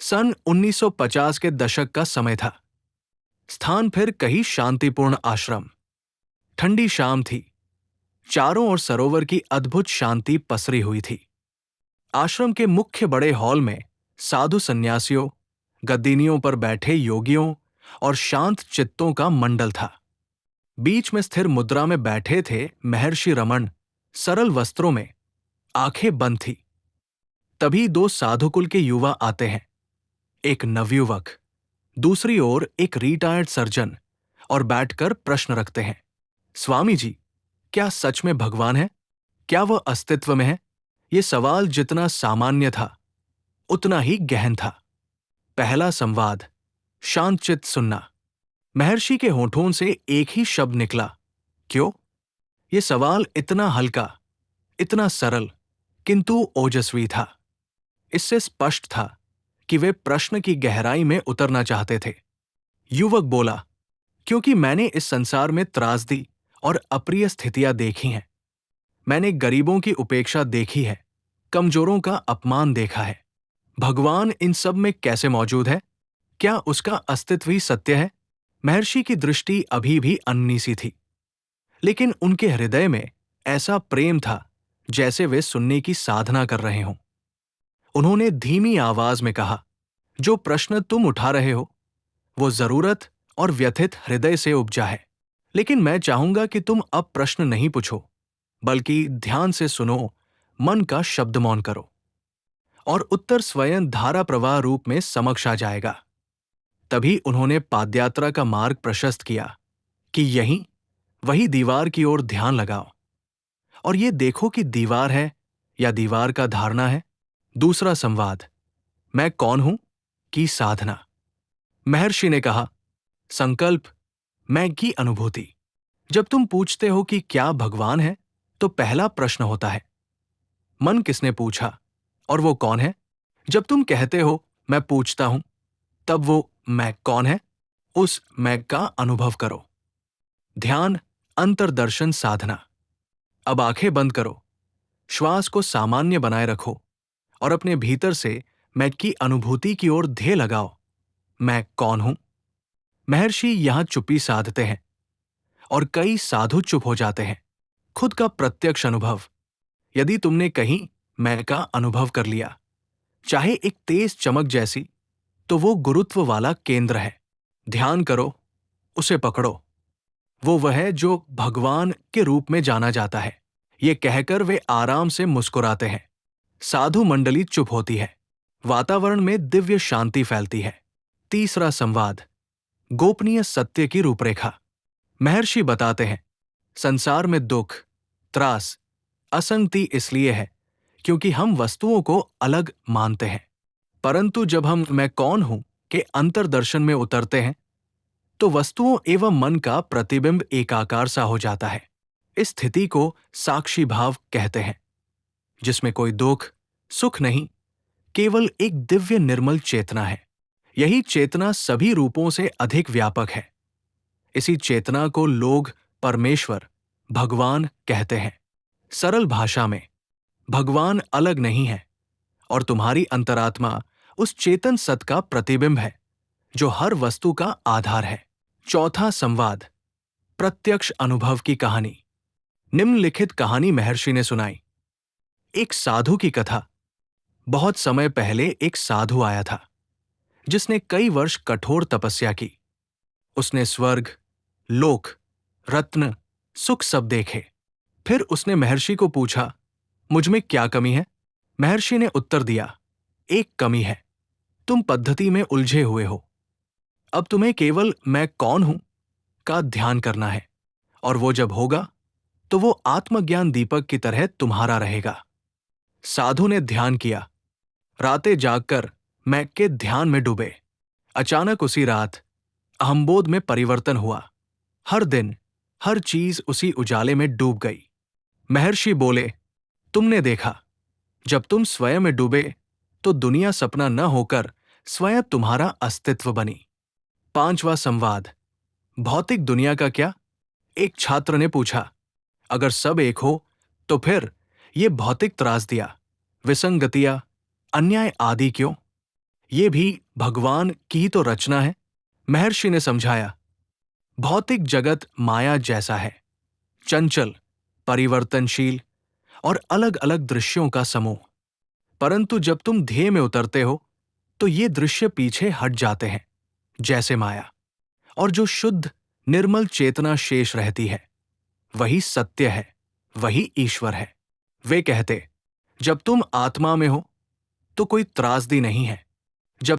सन 1950 के दशक का समय था। स्थान फिर कहीं शांतिपूर्ण आश्रम। ठंडी शाम थी। चारों ओर सरोवर की अद्भुत शांति पसरी हुई थी। आश्रम के मुख्य बड़े हॉल में साधु सन्यासियों, गद्दीनियों पर बैठे योगियों और शांत चित्तों का मंडल था। बीच में स्थिर मुद्रा में बैठे थे महर्षि रमन, सरल वस्त्रों में, आंखें बंद थी। तभी दो साधुकुल के युवा आते हैं, एक नवयुवक, दूसरी ओर एक रिटायर्ड सर्जन, और बैठकर प्रश्न रखते हैं। स्वामी जी, क्या सच में भगवान है? क्या वह अस्तित्व में है? ये सवाल जितना सामान्य था उतना ही गहन था। पहला संवाद, शांतचित्त सुनना। महर्षि के होठों से एक ही शब्द निकला, क्यों? ये सवाल इतना हल्का, इतना सरल, किंतु ओजस्वी था। इससे स्पष्ट था कि वे प्रश्न की गहराई में उतरना चाहते थे। युवक बोला, क्योंकि मैंने इस संसार में त्रासदी और अप्रिय स्थितियां देखी हैं। मैंने गरीबों की उपेक्षा देखी है, कमजोरों का अपमान देखा है। भगवान इन सब में कैसे मौजूद है? क्या उसका अस्तित्व ही सत्य है? महर्षि की दृष्टि अभी भी अन्नी सी थी, लेकिन उनके हृदय में ऐसा प्रेम था जैसे वे सुनने की साधना कर रहे हों। उन्होंने धीमी आवाज में कहा, जो प्रश्न तुम उठा रहे हो वो जरूरत और व्यथित हृदय से उपजा है। लेकिन मैं चाहूंगा कि तुम अब प्रश्न नहीं पूछो, बल्कि ध्यान से सुनो, मन का शब्द मौन करो, और उत्तर स्वयं धारा प्रवाह रूप में समक्ष आ जाएगा। तभी उन्होंने पादयात्रा का मार्ग प्रशस्त किया कि यहीं, वही दीवार की ओर ध्यान लगाओ, और ये देखो कि दीवार है या दीवार का धारणा है। दूसरा संवाद, मैं कौन हूं की साधना। महर्षि ने कहा, संकल्प, मैं की अनुभूति। जब तुम पूछते हो कि क्या भगवान है, तो पहला प्रश्न होता है, मन किसने पूछा और वो कौन है? जब तुम कहते हो मैं पूछता हूं, तब वो मैं कौन है, उस मैं का अनुभव करो। ध्यान, अंतर्दर्शन साधना। अब आंखें बंद करो, श्वास को सामान्य बनाए रखो और अपने भीतर से मैं की अनुभूति की ओर ध्येय लगाओ। मैं कौन हूं? महर्षि यहां चुप्पी साधते हैं और कई साधु चुप हो जाते हैं। खुद का प्रत्यक्ष अनुभव। यदि तुमने कहीं मैं का अनुभव कर लिया, चाहे एक तेज चमक जैसी, तो वो गुरुत्व वाला केंद्र है। ध्यान करो, उसे पकड़ो। वह है जो भगवान के रूप में जाना जाता है। ये कहकर वे आराम से मुस्कुराते हैं। साधु मंडली चुप होती है। वातावरण में दिव्य शांति फैलती है। तीसरा संवाद, गोपनीय सत्य की रूपरेखा। महर्षि बताते हैं, संसार में दुख, त्रास, असंगति इसलिए है क्योंकि हम वस्तुओं को अलग मानते हैं। परंतु जब हम मैं कौन हूं के अंतर्दर्शन में उतरते हैं, तो वस्तुओं एवं मन का प्रतिबिंब एकाकार सा हो जाता है। इस स्थिति को साक्षी भाव कहते हैं, जिसमें कोई दुख, सुख नहीं, केवल एक दिव्य निर्मल चेतना है। यही चेतना सभी रूपों से अधिक व्यापक है। इसी चेतना को लोग परमेश्वर, भगवान कहते हैं। सरल भाषा में, भगवान अलग नहीं है और तुम्हारी अंतरात्मा उस चेतन सत का प्रतिबिंब है जो हर वस्तु का आधार है। चौथा संवाद, प्रत्यक्ष अनुभव की कहानी। निम्नलिखित कहानी महर्षि ने सुनाई। एक साधु की कथा। बहुत समय पहले एक साधु आया था जिसने कई वर्ष कठोर तपस्या की। उसने स्वर्ग, लोक, रत्न, सुख सब देखे। फिर उसने महर्षि को पूछा, मुझ में क्या कमी है? महर्षि ने उत्तर दिया, एक कमी है, तुम पद्धति में उलझे हुए हो। अब तुम्हें केवल मैं कौन हूं का ध्यान करना है, और वो जब होगा तो वो आत्मज्ञान दीपक की तरह तुम्हारा रहेगा। साधु ने ध्यान किया। रातें जागकर मैं के ध्यान में डूबे। अचानक उसी रात अहंबोध में परिवर्तन हुआ। हर दिन, हर चीज उसी उजाले में डूब गई। महर्षि बोले, तुमने देखा, जब तुम स्वयं में डूबे तो दुनिया सपना न होकर स्वयं तुम्हारा अस्तित्व बनी। पांचवा संवाद, भौतिक दुनिया का क्या? एक छात्र ने पूछा, अगर सब एक हो तो फिर ये भौतिक त्रासदियां, विसंगतियां, अन्याय आदि क्यों? ये भी भगवान की ही तो रचना है। महर्षि ने समझाया, भौतिक जगत माया जैसा है, चंचल, परिवर्तनशील और अलग अलग दृश्यों का समूह। परंतु जब तुम ध्येय में उतरते हो तो ये दृश्य पीछे हट जाते हैं, जैसे माया। और जो शुद्ध निर्मल चेतना शेष रहती है, वही सत्य है, वही ईश्वर है। वे कहते, जब तुम आत्मा में हो तो कोई त्रासदी नहीं है,